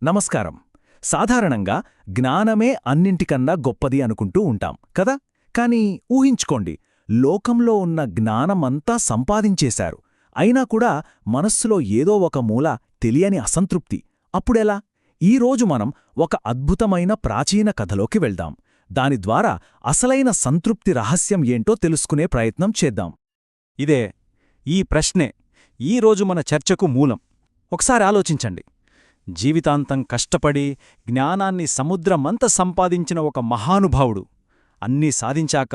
నమస్కారం. సాధారణంగా జ్ఞానమే అన్నింటికన్నా గొప్పది అనుకుంటూ ఉంటాం కదా. కాని ఊహించుకోండి, లోకంలో ఉన్న జ్ఞానమంతా సంపాదించేశారు, అయినా కూడా మనస్సులో ఏదో ఒక మూల తెలియని అసంతృప్తి. అప్పుడెలా? ఈరోజు మనం ఒక అద్భుతమైన ప్రాచీన కథలోకి వెళ్దాం. దాని ద్వారా అసలైన సంతృప్తి రహస్యం ఏంటో తెలుసుకునే ప్రయత్నం చేద్దాం. ఈ ప్రశ్నే ఈరోజు మన చర్చకు మూలం. ఒకసారి ఆలోచించండి. జీవితాంతం కష్టపడి జ్ఞానాన్ని సముద్రమంత సంపాదించిన ఒక మహానుభావుడు అన్నీ సాధించాక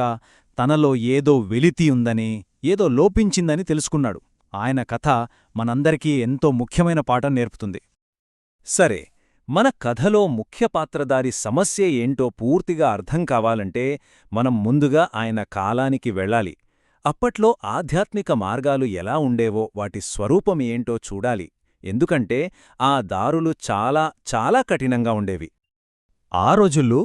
తనలో ఏదో వెలితి ఉందని, ఏదో లోపించిందని తెలుసుకున్నాడు. ఆయన కథ మనందరికీ ఎంతో ముఖ్యమైన పాఠం నేర్పుతుంది. సరే, మన కథలో ముఖ్య పాత్రధారి సమస్య ఏంటో పూర్తిగా అర్థం కావాలంటే మనం ముందుగా ఆయన కాలానికి వెళ్ళాలి. అప్పట్లో ఆధ్యాత్మిక మార్గాలు ఎలా ఉండేవో, వాటి స్వరూపం ఏంటో చూడాలి. ఎందుకంటే ఆ దారులు చాలా చాలా కఠినంగా ఉండేవి. ఆ రోజుల్లో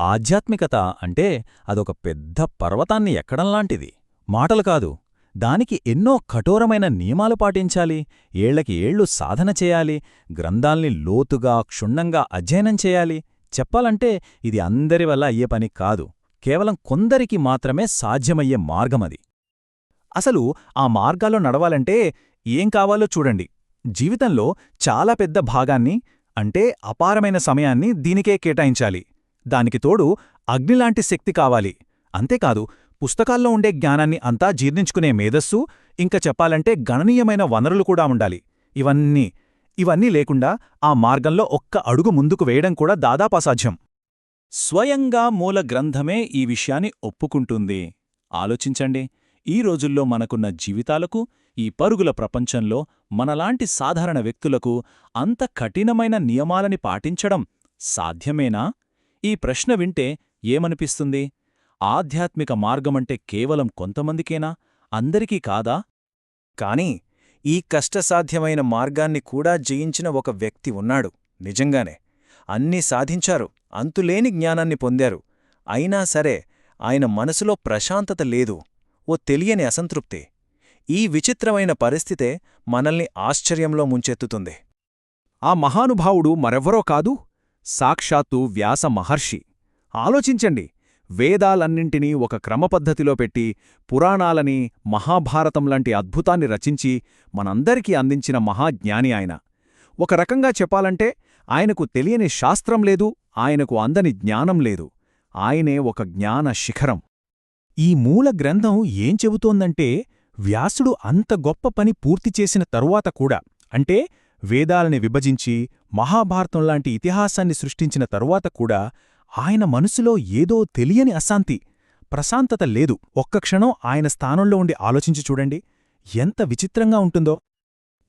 ఆధ్యాత్మికత అంటే అదొక పెద్ద పర్వతాన్ని ఎక్కడంలాంటిది. మాటలు కాదు, దానికి ఎన్నో కఠోరమైన నియమాలు పాటించాలి, ఏళ్లకి ఏళ్లు సాధన చేయాలి, గ్రంథాల్ని లోతుగా క్షుణ్ణంగా అధ్యయనం చేయాలి. చెప్పాలంటే ఇది అందరి వల్ల అయ్యే పని కాదు, కేవలం కొందరికి మాత్రమే సాధ్యమయ్యే మార్గమది. అసలు ఆ మార్గాల్లో నడవాలంటే ఏం కావాలో చూడండి. జీవితంలో చాలా పెద్ద భాగాన్ని, అంటే అపారమైన సమయాన్ని దీనికే కేటాయించాలి. దానికి తోడు అగ్నిలాంటి శక్తి కావాలి. అంతేకాదు, పుస్తకాల్లో ఉండే జ్ఞానాన్ని అంతా జీర్ణించుకునే మేధస్సు, ఇంకా చెప్పాలంటే గణనీయమైన వనరులు కూడా ఉండాలి. ఇవన్నీ లేకుండా ఆ మార్గంలో ఒక్క అడుగు ముందుకు వేయడం కూడా దాదాపు అసాధ్యం. స్వయంగా మూల గ్రంథమే ఈ విషయాన్ని ఒప్పుకుంటుంది. ఆలోచించండి, ఈ రోజుల్లో మనకున్న జీవితాలకు, ఈ పరుగుల ప్రపంచంలో మనలాంటి సాధారణ వ్యక్తులకు అంత కఠినమైన నియమాలని పాటించడం సాధ్యమేనా? ఈ ప్రశ్న వింటే ఏమనిపిస్తుంది? ఆధ్యాత్మిక మార్గమంటే కేవలం కొంతమందికేనా, అందరికీ కాదా? కాని ఈ కష్టసాధ్యమైన మార్గాన్ని కూడా జయించిన ఒక వ్యక్తి ఉన్నాడు. నిజంగానే అన్నీ సాధించారు, అంతులేని జ్ఞానాన్ని పొందారు. అయినా సరే ఆయన మనసులో ప్రశాంతత లేదు, ఓ తెలియని అసంతృప్తి. ఈ విచిత్రమైన పరిస్థితే మనల్ని ఆశ్చర్యంలో ముంచెత్తుతుంది. ఆ మహానుభావుడు మరెవ్వరో కాదు, సాక్షాత్తు వ్యాస మహర్షి. ఆలోచించండి, వేదాలన్నింటినీ ఒక క్రమపద్ధతిలో పెట్టి, పురాణాలని, మహాభారతంలాంటి అద్భుతాన్ని రచించి మనందరికీ అందించిన మహాజ్ఞాని ఆయన. ఒక రకంగా చెప్పాలంటే ఆయనకు తెలియని శాస్త్రం లేదు, ఆయనకు అందని జ్ఞానం లేదు. ఆయనే ఒక జ్ఞాన శిఖరం. ఈ మూల గ్రంథం ఏం చెబుతోందంటే, వ్యాసుడు అంత గొప్ప పని పూర్తి చేసిన తరువాత కూడా, అంటే వేదాలని విభజించి మహాభారతంలాంటి ఇతిహాసాన్ని సృష్టించిన తరువాత కూడా ఆయన మనసులో ఏదో తెలియని అశాంతి, ప్రశాంతత లేదు. ఒక్క క్షణం ఆయన స్థానంలో ఉండి ఆలోచించి చూడండి, ఎంత విచిత్రంగా ఉంటుందో.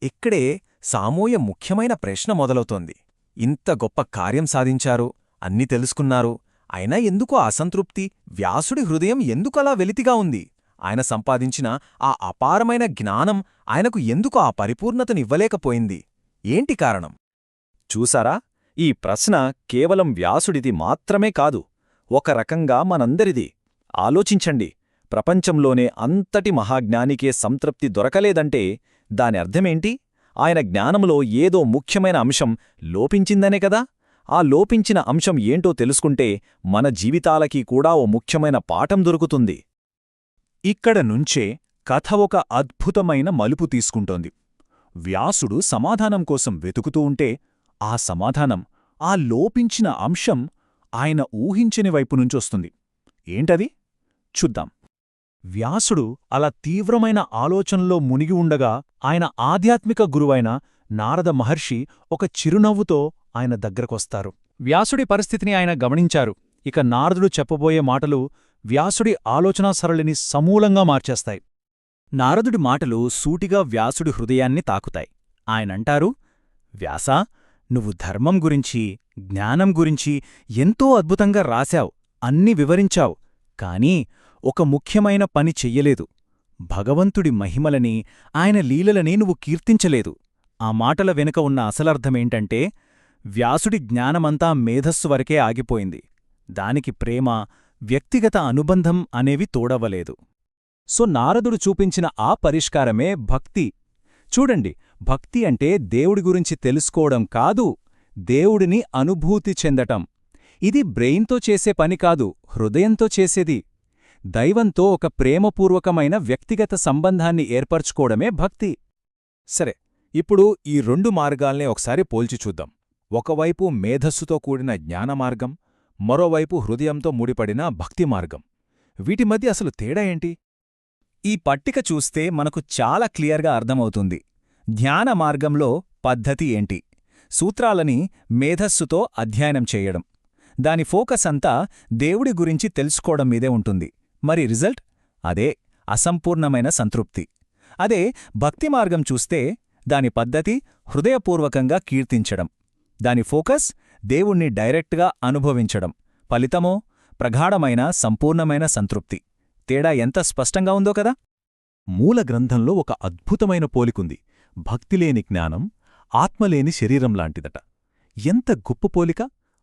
ఇక్కడే సామూయ ముఖ్యమైన ప్రశ్న మొదలవుతోంది. ఇంత గొప్ప కార్యం సాధించారు, అన్నీ తెలుసుకున్నారు, అయినా ఎందుకు అసంతృప్తి? వ్యాసుడి హృదయం ఎందుకలా వెలితిగా ఉంది? ఆయన సంపాదించిన ఆ అపారమైన జ్ఞానం ఆయనకు ఎందుకు ఆ పరిపూర్ణతనివ్వలేకపోయింది? ఏంటి కారణం? చూసారా, ఈ ప్రశ్న కేవలం వ్యాసుడిది మాత్రమే కాదు, ఒక రకంగా మనందరిది. ఆలోచించండి, ప్రపంచంలోనే అంతటి మహాజ్ఞానికే సంతృప్తి దొరకలేదంటే దాని అర్థమేంటి? ఆయన జ్ఞానంలో ఏదో ముఖ్యమైన అంశం లోపించిందనే కదా. ఆ లోపించిన అంశం ఏంటో తెలుసుకుంటే మన జీవితాలకి కూడా ఓ ముఖ్యమైన పాఠం దొరుకుతుంది. ఇక్కడ నుంచే కథ ఒక అద్భుతమైన మలుపు తీసుకుంటోంది. వ్యాసుడు సమాధానం కోసం వెతుకుతూ ఉంటే, ఆ సమాధానం, ఆ లోపించిన అంశం ఆయన ఊహించని వైపునుంచొస్తుంది. ఏంటది? చూద్దాం. వ్యాసుడు అలా తీవ్రమైన ఆలోచనలో మునిగి ఉండగా ఆయన ఆధ్యాత్మిక గురువైన నారద మహర్షి ఒక చిరునవ్వుతో ఆయన దగ్గరకొస్తారు. వ్యాసుడి పరిస్థితిని ఆయన గమనించారు. ఇక నారదుడు చెప్పబోయే మాటలు వ్యాసుడి ఆలోచనా సరళిని సమూలంగా మార్చేస్తాయి. నారదుడి మాటలు సూటిగా వ్యాసుడి హృదయాన్ని తాకుతాయి. ఆయనంటారు, వ్యాసా, నువ్వు ధర్మం గురించి, జ్ఞానం గురించి ఎంతో అద్భుతంగా రాశావు, అన్నీ వివరించావు. కానీ ఒక ముఖ్యమైన పని చెయ్యలేదు. భగవంతుడి మహిమలని, ఆయన లీలలని నువ్వు కీర్తించలేదు. ఆ మాటల వెనుక ఉన్న అసలర్థమేంటంటే, వ్యాసుడి జ్ఞానమంతా మేధస్సు వరకే ఆగిపోయింది. దానికి ప్రేమ, వ్యక్తిగత అనుబంధం అనేవి తోడవలేదు. సో నారదుడు చూపించిన ఆ పరిష్కారమే భక్తి. చూడండి, భక్తి అంటే దేవుడి గురించి తెలుసుకోవడం కాదు, దేవుడిని అనుభూతి చెందటం. ఇది బ్రెయిన్తో చేసే పని కాదు, హృదయంతో చేసేది. దైవంతో ఒక ప్రేమపూర్వకమైన వ్యక్తిగత సంబంధాన్ని ఏర్పరచుకోవడమే భక్తి. సరే, ఇప్పుడు ఈ రెండు మార్గాల్నే ఒకసారి పోల్చి చూద్దాం. ఒకవైపు మేధస్సుతో కూడిన జ్ఞానమార్గం, మరోవైపు హృదయంతో ముడిపడిన భక్తి మార్గం. వీటి మధ్య అసలు తేడా ఏంటి? ఈ పట్టిక చూస్తే మనకు చాలా క్లియర్గా అర్థమవుతుంది. ధ్యాన మార్గంలో పద్ధతి ఏంటి? సూత్రాలని మేధస్సుతో అధ్యయనం చేయడం. దాని ఫోకస్ అంతా దేవుడి గురించి తెలుసుకోవడం మీదే ఉంటుంది. మరి రిజల్ట్? అదే అసంపూర్ణమైన సంతృప్తి. అదే భక్తి మార్గం చూస్తే దాని పద్ధతి హృదయపూర్వకంగా కీర్తించడం. దాని ఫోకస్ దేవుణ్ణి డైరెక్ట్గా అనుభవించడం. ఫలితమో ప్రగాఢమైన సంపూర్ణమైన సంతృప్తి. తేడా ఎంత స్పష్టంగా ఉందో కదా? మూల గ్రంథంలో ఒక అద్భుతమైన పోలికుంది. భక్తిలేని జ్ఞానం, ఆత్మలేని శరీరం లాంటిదట. ఎంత గొప్ప పోలిక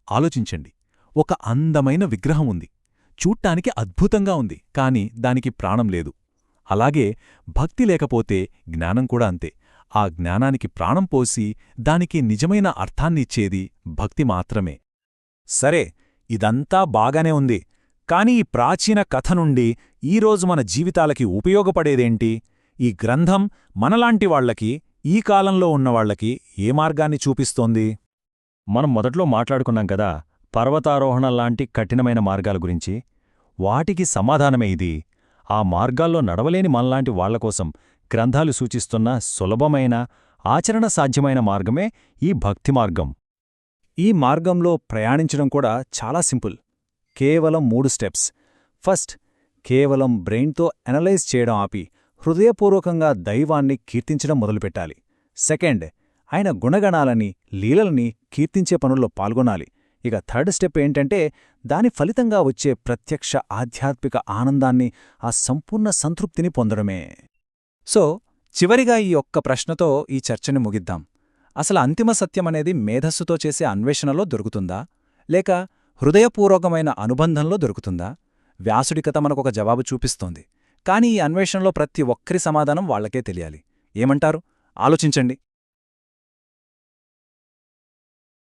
ఆలోచించండి. ఒక అందమైన విగ్రహం ఉంది. చూడ్డానికి అద్భుతంగా ఉంది, కాని దానికి ప్రాణం లేదు. అలాగే భక్తి లేకపోతే జ్ఞానం కూడా అంతే. ఆ జ్ఞానానికి ప్రాణం పోసి దానికి నిజమైన అర్థాన్నిచ్చేది భక్తి మాత్రమే. సరే, ఇదంతా బాగానే ఉంది. కాని ఈ ప్రాచీన కథ నుండి ఈరోజు మన జీవితాలకి ఉపయోగపడేదేంటి? ఈ గ్రంథం మనలాంటి వాళ్లకి, ఈ కాలంలో ఉన్నవాళ్లకి ఏ మార్గాన్ని చూపిస్తోంది? మనం మొదట్లో మాట్లాడుకున్నాం కదా, పర్వతారోహణలాంటి కఠినమైన మార్గాల గురించి. వాటికి సమాధానమే ఇది. ఆ మార్గాల్లో నడవలేని మనలాంటి వాళ్లకోసం గ్రంథాలు సూచిస్తున్న సులభమైన, ఆచరణ సాధ్యమైన మార్గమే ఈ భక్తి మార్గం. ఈ మార్గంలో ప్రయాణించడం కూడా చాలా సింపుల్. కేవలం 3 స్టెప్స్. ఫస్ట్, కేవలం బ్రెయిన్తో అనలైజ్ చేయడం ఆపి హృదయపూర్వకంగా దైవాన్ని కీర్తించడం మొదలుపెట్టాలి. సెకండ్, ఆయన గుణగణాలని, లీలలని కీర్తించే పనుల్లో పాల్గొనాలి. ఇక థర్డ్ స్టెప్ ఏంటంటే దాని ఫలితంగా వచ్చే ప్రత్యక్ష ఆధ్యాత్మిక ఆనందాన్ని, ఆ సంపూర్ణ సంతృప్తిని పొందడమే. సో, చివరిగా ఈ ఒక్క ప్రశ్నతో ఈ చర్చని ముగిద్దాం. అసలు అంతిమ సత్యమనేది మేధస్సుతో చేసే అన్వేషణలో దొరుకుతుందా? లేక హృదయపూర్వకమైన అనుబంధంలో దొరుకుతుందా? వ్యాసుడి కథ మనకొక జవాబు చూపిస్తోంది. కానీ ఈ అన్వేషణలో ప్రతి ఒక్కరి సమాధానం వాళ్లకే తెలియాలి. ఏమంటారు? ఆలోచించండి.